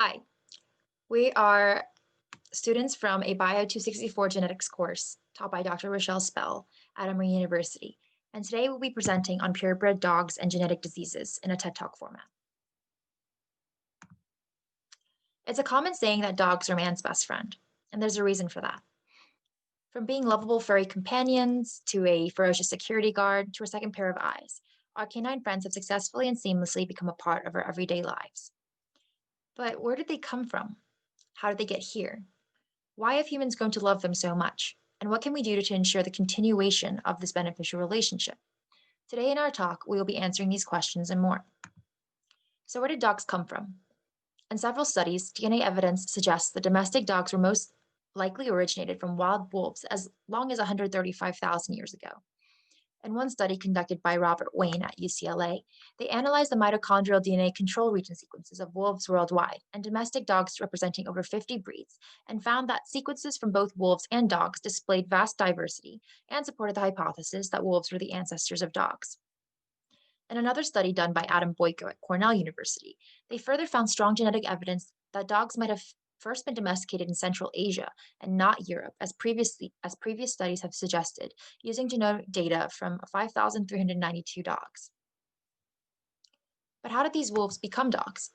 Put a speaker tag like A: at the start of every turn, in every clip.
A: Hi, we are students from a Bio 264 genetics course taught by Dr. Rochelle Spell at Emory University, and today we'll be presenting on purebred dogs and genetic diseases in a TED Talk format. It's a common saying that dogs are man's best friend, and there's a reason for that. From being lovable furry companions to a ferocious security guard to a second pair of eyes, our canine friends have successfully and seamlessly become a part of our everyday lives. But where did they come from? How did they get here? Why have humans grown to love them so much? And what can we do to ensure the continuation of this beneficial relationship? Today in our talk, we will be answering these questions and more. So, where did dogs come from? In several studies, DNA evidence suggests that domestic dogs were most likely originated from wild wolves as long as 135,000 years ago. In one study conducted by Robert Wang at UCLA, they analyzed the mitochondrial DNA control region sequences of wolves worldwide and domestic dogs representing over 50 breeds, and found that sequences from both wolves and dogs displayed vast diversity and supported the hypothesis that wolves were the ancestors of dogs. In another study done by Adam Boyko at Cornell University, they further found strong genetic evidence that dogs might have first been domesticated in Central Asia and not Europe, as previous studies have suggested, using genomic data from 5,392 dogs. But how did these wolves become dogs?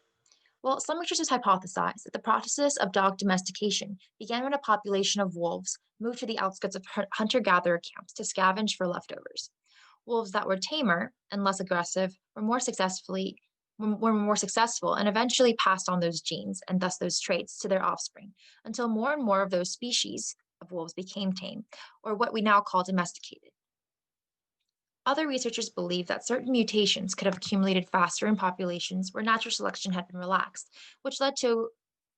A: Well, some researchers hypothesize that the process of dog domestication began when a population of wolves moved to the outskirts of hunter-gatherer camps to scavenge for leftovers. Wolves that were tamer and less aggressive were more successful and eventually passed on those genes and thus those traits to their offspring until more and more of those species of wolves became tame, or what we now call domesticated. Other researchers believe that certain mutations could have accumulated faster in populations where natural selection had been relaxed, which led to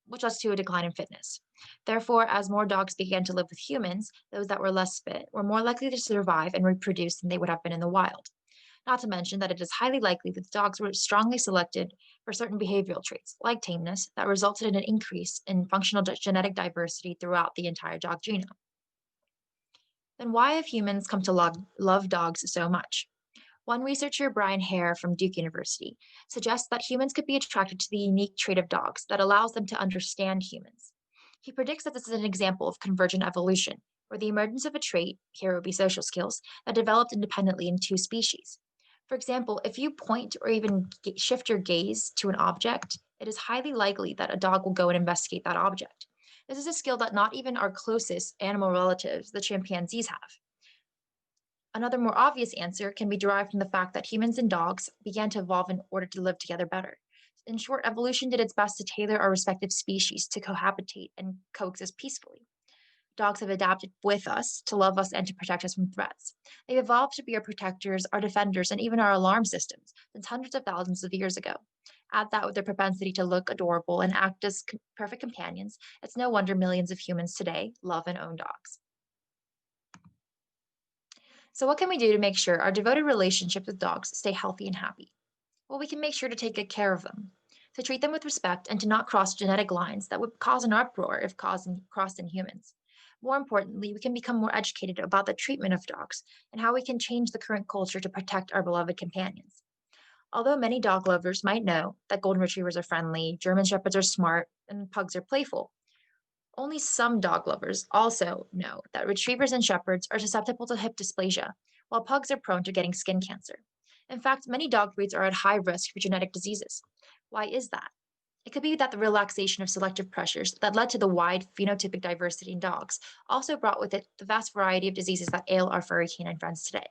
A: a decline in fitness. Therefore, as more dogs began to live with humans, those that were less fit were more likely to survive and reproduce than they would have been in the wild. Not to mention that it is highly likely that dogs were strongly selected for certain behavioral traits, like tameness, that resulted in an increase in functional genetic diversity throughout the entire dog genome. Then why have humans come to love dogs so much? One researcher, Brian Hare from Duke University, suggests that humans could be attracted to the unique trait of dogs that allows them to understand humans. He predicts that this is an example of convergent evolution, where the emergence of a trait, here would be social skills, that developed independently in two species. For example, if you point or even shift your gaze to an object, it is highly likely that a dog will go and investigate that object. This is a skill that not even our closest animal relatives, the chimpanzees, have. Another more obvious answer can be derived from the fact that humans and dogs began to evolve in order to live together better. In short, evolution did its best to tailor our respective species to cohabitate and coexist peacefully. Dogs have adapted with us to love us and to protect us from threats. They've evolved to be our protectors, our defenders, and even our alarm systems since hundreds of thousands of years ago. Add that with their propensity to look adorable and act as perfect companions, it's no wonder millions of humans today love and own dogs. So, what can we do to make sure our devoted relationships with dogs stay healthy and happy? Well, we can make sure to take good care of them, to treat them with respect, and to not cross genetic lines that would cause an uproar if crossed in humans. More importantly, we can become more educated about the treatment of dogs and how we can change the current culture to protect our beloved companions. Although many dog lovers might know that golden retrievers are friendly, German shepherds are smart, and pugs are playful, only some dog lovers also know that retrievers and shepherds are susceptible to hip dysplasia, while pugs are prone to getting skin cancer. In fact, many dog breeds are at high risk for genetic diseases. Why is that? It could be that the relaxation of selective pressures that led to the wide phenotypic diversity in dogs also brought with it the vast variety of diseases that ail our furry canine friends today.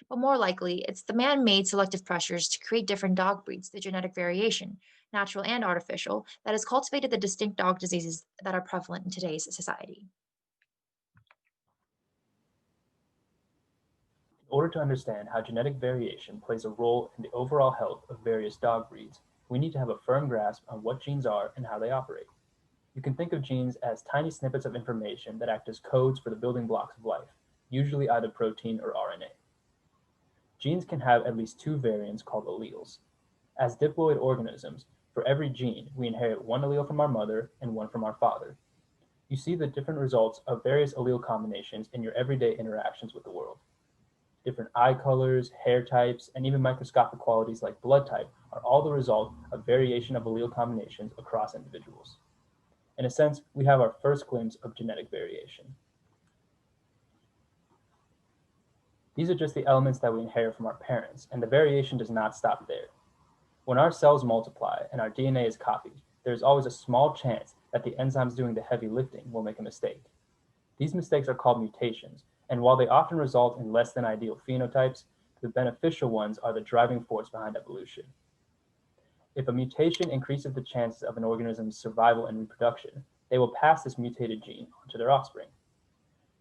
A: But more likely, it's the man-made selective pressures to create different dog breeds, the genetic variation, natural and artificial, that has cultivated the distinct dog diseases that are prevalent in today's society.
B: In order to understand how genetic variation plays a role in the overall health of various dog breeds, we need to have a firm grasp on what genes are and how they operate. You can think of genes as tiny snippets of information that act as codes for the building blocks of life, usually either protein or RNA. Genes can have at least two variants called alleles. As diploid organisms, for every gene, we inherit one allele from our mother and one from our father. You see the different results of various allele combinations in your everyday interactions with the world. Different eye colors, hair types, and even microscopic qualities like blood type are all the result of variation of allele combinations across individuals. In a sense, we have our first glimpse of genetic variation. These are just the elements that we inherit from our parents, and the variation does not stop there. When our cells multiply and our DNA is copied, there is always a small chance that the enzymes doing the heavy lifting will make a mistake. These mistakes are called mutations, and while they often result in less than ideal phenotypes, the beneficial ones are the driving force behind evolution. If a mutation increases the chances of an organism's survival and reproduction, they will pass this mutated gene on to their offspring.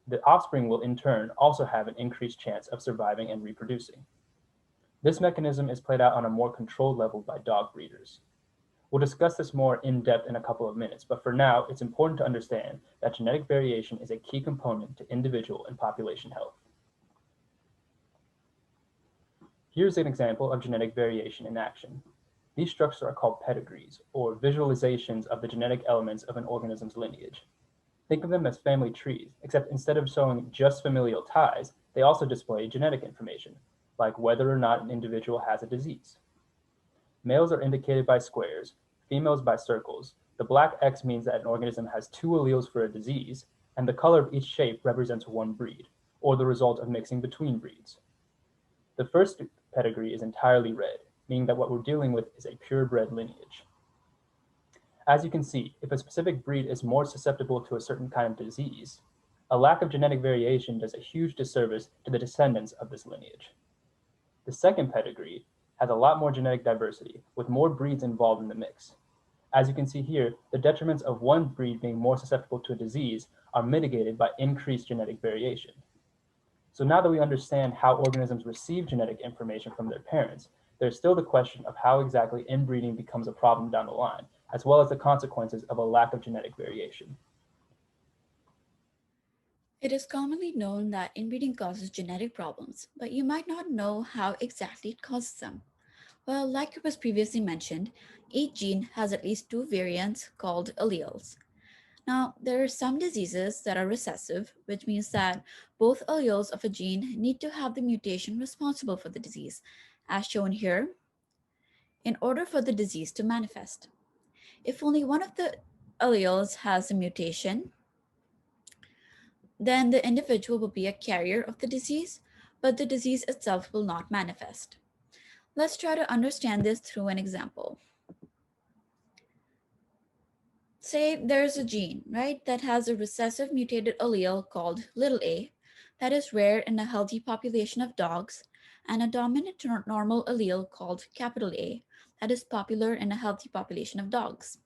B: The offspring will in turn also have an increased chance of surviving and reproducing. This mechanism is played out on a more controlled level by dog breeders. We'll discuss this more in depth in a couple of minutes, but for now, it's important to understand that genetic variation is a key component to individual and population health. Here's an example of genetic variation in action. These structures are called pedigrees, or visualizations of the genetic elements of an organism's lineage. Think of them as family trees, except instead of showing just familial ties, they also display genetic information, like whether or not an individual has a disease. Males are indicated by squares, females by circles. The black X means that an organism has two alleles for a disease, and the color of each shape represents one breed, or the result of mixing between breeds. The first pedigree is entirely red, meaning that what we're dealing with is a purebred lineage. As you can see, if a specific breed is more susceptible to a certain kind of disease, a lack of genetic variation does a huge disservice to the descendants of this lineage. The second pedigree has a lot more genetic diversity, with more breeds involved in the mix. As you can see here, the detriments of one breed being more susceptible to a disease are mitigated by increased genetic variation. So now that we understand how organisms receive genetic information from their parents, there's still the question of how exactly inbreeding becomes a problem down the line, as well as the consequences of a lack of genetic variation.
C: It is commonly known that inbreeding causes genetic problems, but you might not know how exactly it causes them. Well, like it was previously mentioned, each gene has at least two variants called alleles. Now, there are some diseases that are recessive, which means that both alleles of a gene need to have the mutation responsible for the disease, as shown here, in order for the disease to manifest. If only one of the alleles has a mutation, then the individual will be a carrier of the disease, but the disease itself will not manifest. Let's try to understand this through an example. Say there's a gene, right, that has a recessive mutated allele called little a that is rare in a healthy population of dogs, and a dominant normal allele called capital A that is popular in a healthy population of dogs.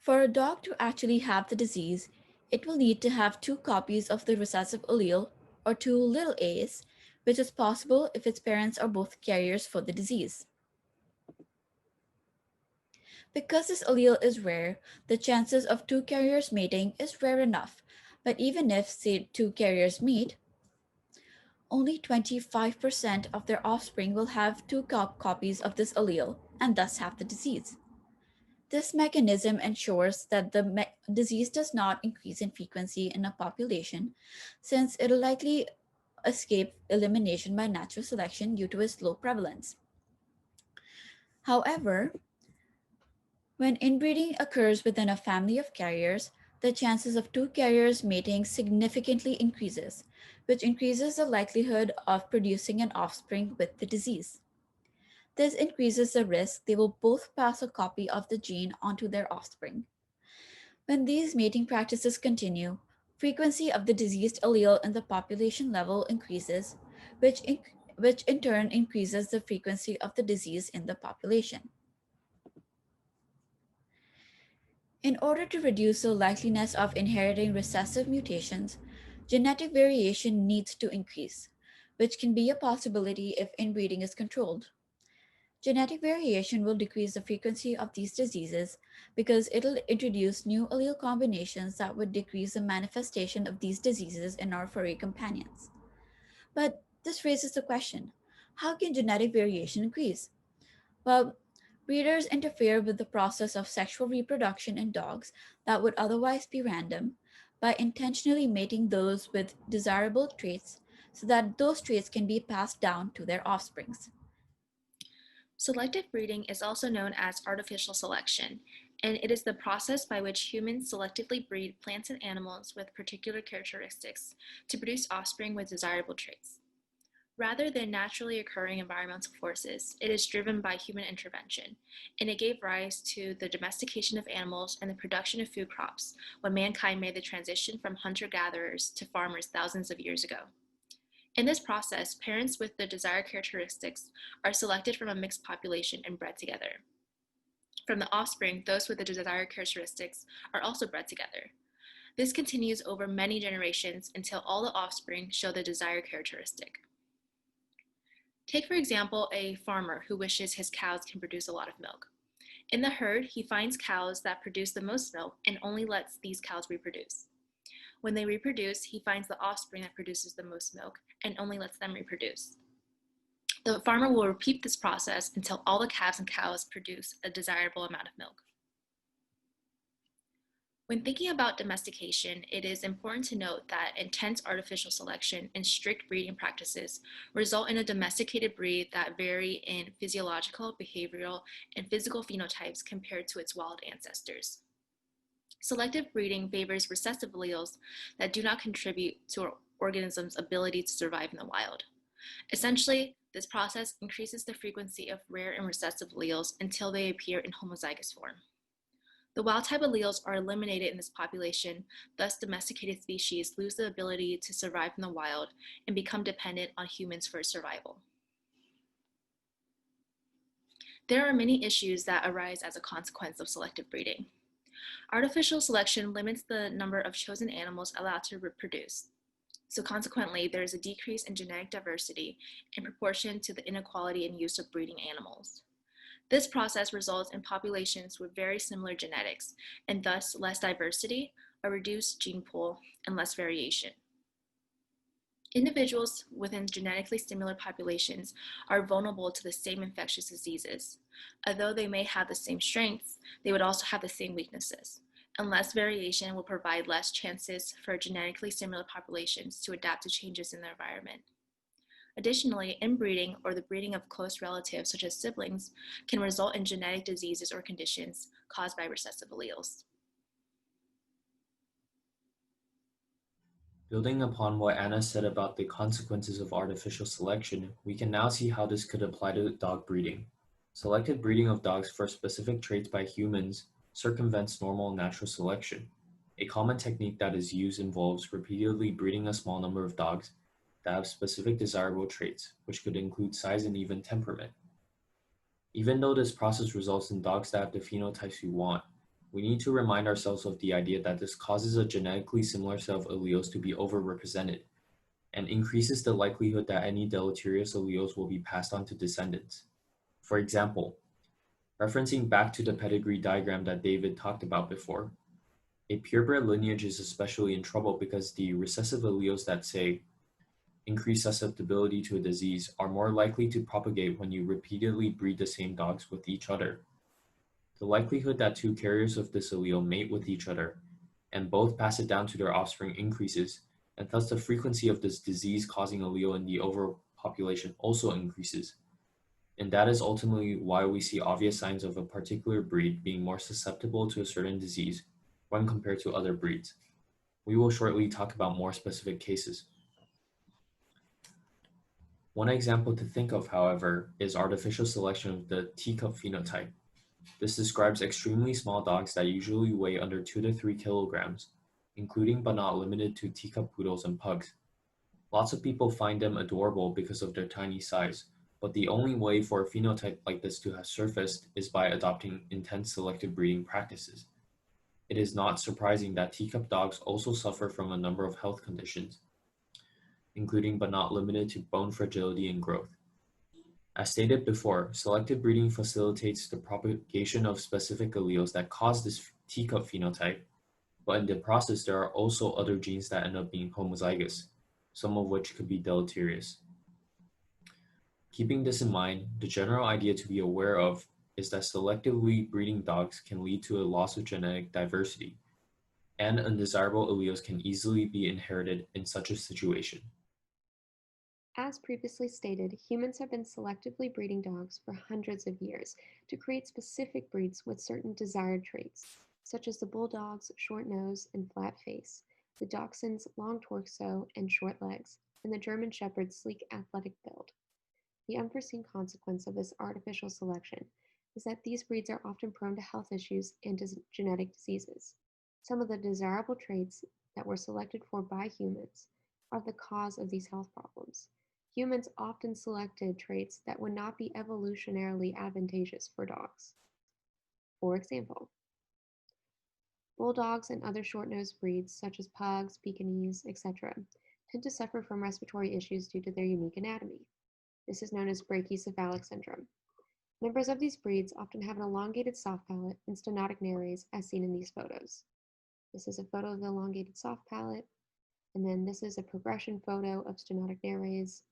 C: For a dog to actually have the disease, it will need to have two copies of the recessive allele, or two little a's, which is possible if its parents are both carriers for the disease. Because this allele is rare, the chances of two carriers mating is rare enough, but even if, say, two carriers meet, only 25% of their offspring will have two copies of this allele and thus have the disease. This mechanism ensures that the disease does not increase in frequency in a population, since it will likely escape elimination by natural selection due to its low prevalence. However, when inbreeding occurs within a family of carriers, the chances of two carriers mating significantly increases, which increases the likelihood of producing an offspring with the disease. This increases the risk they will both pass a copy of the gene onto their offspring. When these mating practices continue, frequency of the diseased allele in the population level increases, which in turn increases the frequency of the disease in the population. In order to reduce the likeliness of inheriting recessive mutations, genetic variation needs to increase, which can be a possibility if inbreeding is controlled. Genetic variation will decrease the frequency of these diseases because it'll introduce new allele combinations that would decrease the manifestation of these diseases in our furry companions. But this raises the question, how can genetic variation increase? Well, breeders interfere with the process of sexual reproduction in dogs that would otherwise be random by intentionally mating those with desirable traits so that those traits can be passed down to their offsprings.
D: Selective breeding is also known as artificial selection, and it is the process by which humans selectively breed plants and animals with particular characteristics to produce offspring with desirable traits. Rather than naturally occurring environmental forces, it is driven by human intervention, and it gave rise to the domestication of animals and the production of food crops when mankind made the transition from hunter-gatherers to farmers thousands of years ago. In this process, parents with the desired characteristics are selected from a mixed population and bred together. From the offspring, those with the desired characteristics are also bred together. This continues over many generations until all the offspring show the desired characteristic. Take, for example, a farmer who wishes his cows can produce a lot of milk. In the herd, he finds cows that produce the most milk and only lets these cows reproduce. When they reproduce, he finds the offspring that produces the most milk and only lets them reproduce. The farmer will repeat this process until all the calves and cows produce a desirable amount of milk. When thinking about domestication, it is important to note that intense artificial selection and strict breeding practices result in a domesticated breed that vary in physiological, behavioral, and physical phenotypes compared to its wild ancestors. Selective breeding favors recessive alleles that do not contribute to an organism's ability to survive in the wild. Essentially, this process increases the frequency of rare and recessive alleles until they appear in homozygous form. The wild-type alleles are eliminated in this population, thus domesticated species lose the ability to survive in the wild and become dependent on humans for survival. There are many issues that arise as a consequence of selective breeding. Artificial selection limits the number of chosen animals allowed to reproduce. So consequently, there is a decrease in genetic diversity in proportion to the inequality in use of breeding animals. This process results in populations with very similar genetics, and thus less diversity, a reduced gene pool, and less variation. Individuals within genetically similar populations are vulnerable to the same infectious diseases. Although they may have the same strengths, they would also have the same weaknesses, and less variation will provide less chances for genetically similar populations to adapt to changes in their environment. Additionally, inbreeding, or the breeding of close relatives such as siblings, can result in genetic diseases or conditions caused by recessive alleles.
E: Building upon what Anna said about the consequences of artificial selection, we can now see how this could apply to dog breeding. Selective breeding of dogs for specific traits by humans circumvents normal natural selection. A common technique that is used involves repeatedly breeding a small number of dogs that have specific desirable traits, which could include size and even temperament. Even though this process results in dogs that have the phenotypes we want, we need to remind ourselves of the idea that this causes a genetically similar set of alleles to be overrepresented and increases the likelihood that any deleterious alleles will be passed on to descendants. For example, referencing back to the pedigree diagram that David talked about before, a purebred lineage is especially in trouble because the recessive alleles that say increased susceptibility to a disease are more likely to propagate when you repeatedly breed the same dogs with each other. The likelihood that two carriers of this allele mate with each other and both pass it down to their offspring increases, and thus the frequency of this disease-causing allele in the overall population also increases. And that is ultimately why we see obvious signs of a particular breed being more susceptible to a certain disease when compared to other breeds. We will shortly talk about more specific cases. One example to think of, however, is artificial selection of the teacup phenotype. This describes extremely small dogs that usually weigh under 2 to 3 kilograms, including but not limited to teacup poodles and pugs. Lots of people find them adorable because of their tiny size, but the only way for a phenotype like this to have surfaced is by adopting intense selective breeding practices. It is not surprising that teacup dogs also suffer from a number of health conditions, including but not limited to bone fragility and growth. As stated before, selective breeding facilitates the propagation of specific alleles that cause this teacup phenotype, but in the process there are also other genes that end up being homozygous, some of which could be deleterious. Keeping this in mind, the general idea to be aware of is that selectively breeding dogs can lead to a loss of genetic diversity. and undesirable alleles can easily be inherited in such a situation.
F: As previously stated, humans have been selectively breeding dogs for hundreds of years to create specific breeds with certain desired traits, such as the bulldog's short nose and flat face, the dachshund's long torso and short legs, and the German shepherd's sleek athletic build. The unforeseen consequence of this artificial selection is that these breeds are often prone to health issues and genetic diseases. Some of the desirable traits that were selected for by humans are the cause of these health problems. Humans often selected traits that would not be evolutionarily advantageous for dogs. For example, bulldogs and other short-nosed breeds such as pugs, Pekingese, etc., tend to suffer from respiratory issues due to their unique anatomy. This is known as brachycephalic syndrome. Members of these breeds often have an elongated soft palate and stenotic nares as seen in these photos. This is a photo of the elongated soft palate, and then this is a progression photo of stenotic nares.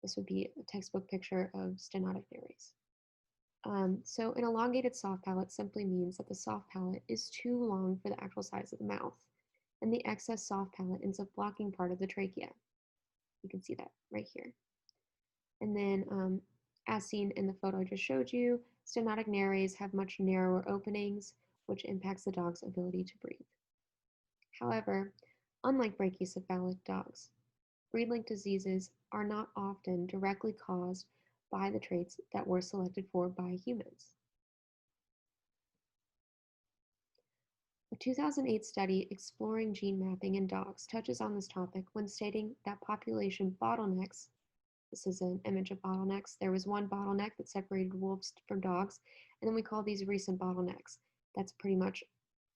F: This would be a textbook picture of stenotic nares. So an elongated soft palate simply means that the soft palate is too long for the actual size of the mouth, and the excess soft palate ends up blocking part of the trachea. You can see that right here. And then, as seen in the photo I just showed you, stenotic nares have much narrower openings, which impacts the dog's ability to breathe. However, unlike brachycephalic dogs, breed-linked diseases are not often directly caused by the traits that were selected for by humans. A 2008 study exploring gene mapping in dogs touches on this topic when stating that population bottlenecks, this is an image of bottlenecks, there was one bottleneck that separated wolves from dogs, and then we call these recent bottlenecks. That's pretty much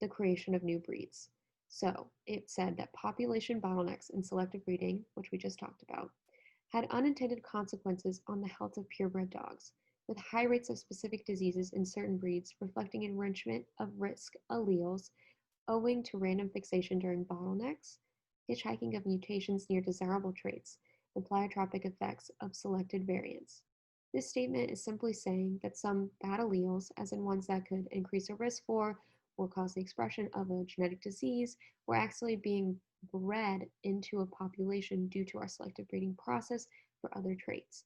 F: the creation of new breeds. So it said that population bottlenecks in selective breeding, which we just talked about, had unintended consequences on the health of purebred dogs, with high rates of specific diseases in certain breeds reflecting enrichment of risk alleles owing to random fixation during bottlenecks, hitchhiking of mutations near desirable traits, and pleiotropic effects of selected variants. This statement is simply saying that some bad alleles, as in ones that could increase a risk for or cause the expression of a genetic disease, were actually being bred into a population due to our selective breeding process for other traits.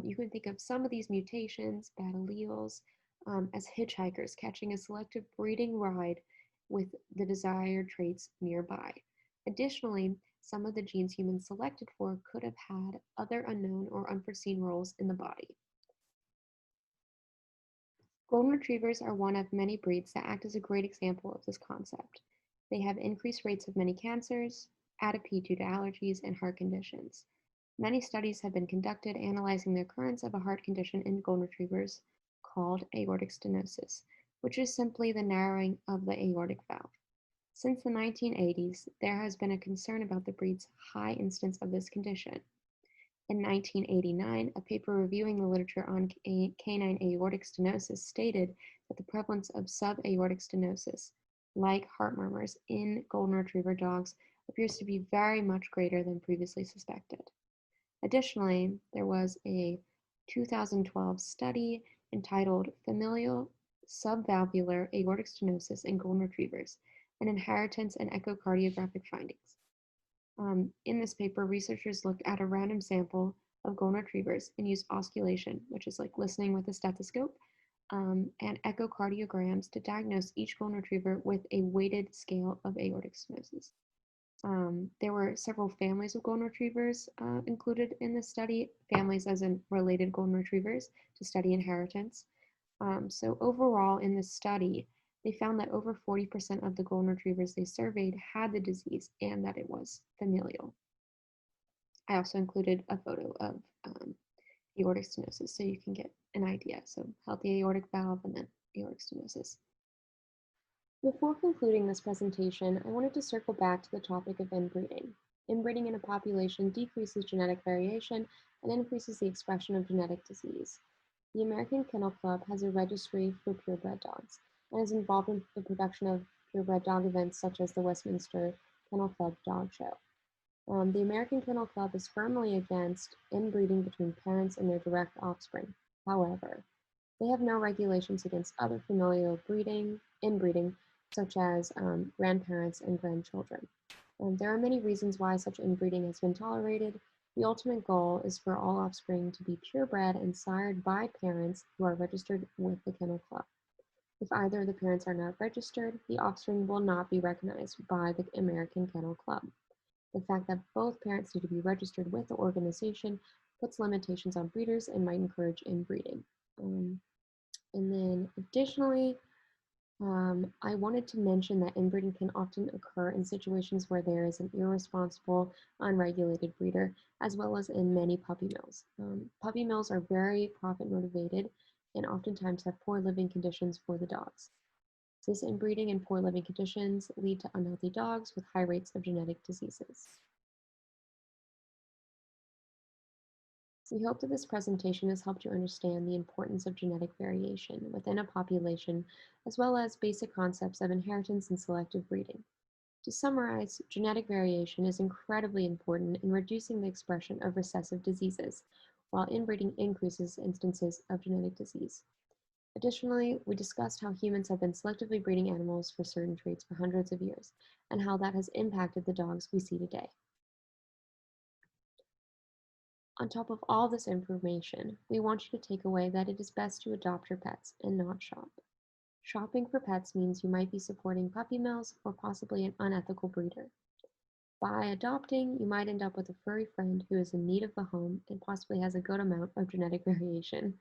F: You can think of some of these mutations, bad alleles, as hitchhikers catching a selective breeding ride with the desired traits nearby. Additionally, some of the genes humans selected for could have had other unknown or unforeseen roles in the body. Golden retrievers are one of many breeds that act as a great example of this concept. They have increased rates of many cancers, atopy due to allergies, and heart conditions. Many studies have been conducted analyzing the occurrence of a heart condition in golden retrievers called aortic stenosis, which is simply the narrowing of the aortic valve. Since the 1980s, there has been a concern about the breed's high incidence of this condition. In 1989, a paper reviewing the literature on canine aortic stenosis stated that the prevalence of subaortic stenosis, like heart murmurs in golden retriever dogs, appears to be very much greater than previously suspected. Additionally, there was a 2012 study entitled Familial Subvalvular Aortic Stenosis in Golden Retrievers, an Inheritance and Echocardiographic Findings. In this paper, researchers looked at a random sample of golden retrievers and used osculation, which is like listening with a stethoscope, and echocardiograms to diagnose each golden retriever with a weighted scale of aortic stenosis. There were several families of golden retrievers included in this study, families as in related golden retrievers, to study inheritance. So overall in this study, they found that over 40% of the golden retrievers they surveyed had the disease and that it was familial. I also included a photo of aortic stenosis so you can get an idea. So healthy aortic valve and then aortic stenosis. Before concluding this presentation, I wanted to circle back to the topic of inbreeding. Inbreeding in a population decreases genetic variation and increases the expression of genetic disease. The American Kennel Club has a registry for purebred dogs and is involved in the production of purebred dog events such as the Westminster Kennel Club Dog Show. The American Kennel Club is firmly against inbreeding between parents and their direct offspring. However, they have no regulations against other familial inbreeding, such as grandparents and grandchildren. There are many reasons why such inbreeding has been tolerated. The ultimate goal is for all offspring to be purebred and sired by parents who are registered with the Kennel Club. If either of the parents are not registered, the offspring will not be recognized by the American Kennel Club. The fact that both parents need to be registered with the organization puts limitations on breeders and might encourage inbreeding. And then additionally, I wanted to mention that inbreeding can often occur in situations where there is an irresponsible, unregulated breeder, as well as in many puppy mills. Puppy mills are very profit motivated and oftentimes have poor living conditions for the dogs. This inbreeding and poor living conditions lead to unhealthy dogs with high rates of genetic diseases. We hope that this presentation has helped you understand the importance of genetic variation within a population, as well as basic concepts of inheritance and selective breeding. To summarize, genetic variation is incredibly important in reducing the expression of recessive diseases, while inbreeding increases instances of genetic disease. Additionally, we discussed how humans have been selectively breeding animals for certain traits for hundreds of years, and how that has impacted the dogs we see today. On top of all this information, we want you to take away that it is best to adopt your pets and not shop. Shopping for pets means you might be supporting puppy mills or possibly an unethical breeder. By adopting, you might end up with a furry friend who is in need of a home and possibly has a good amount of genetic variation.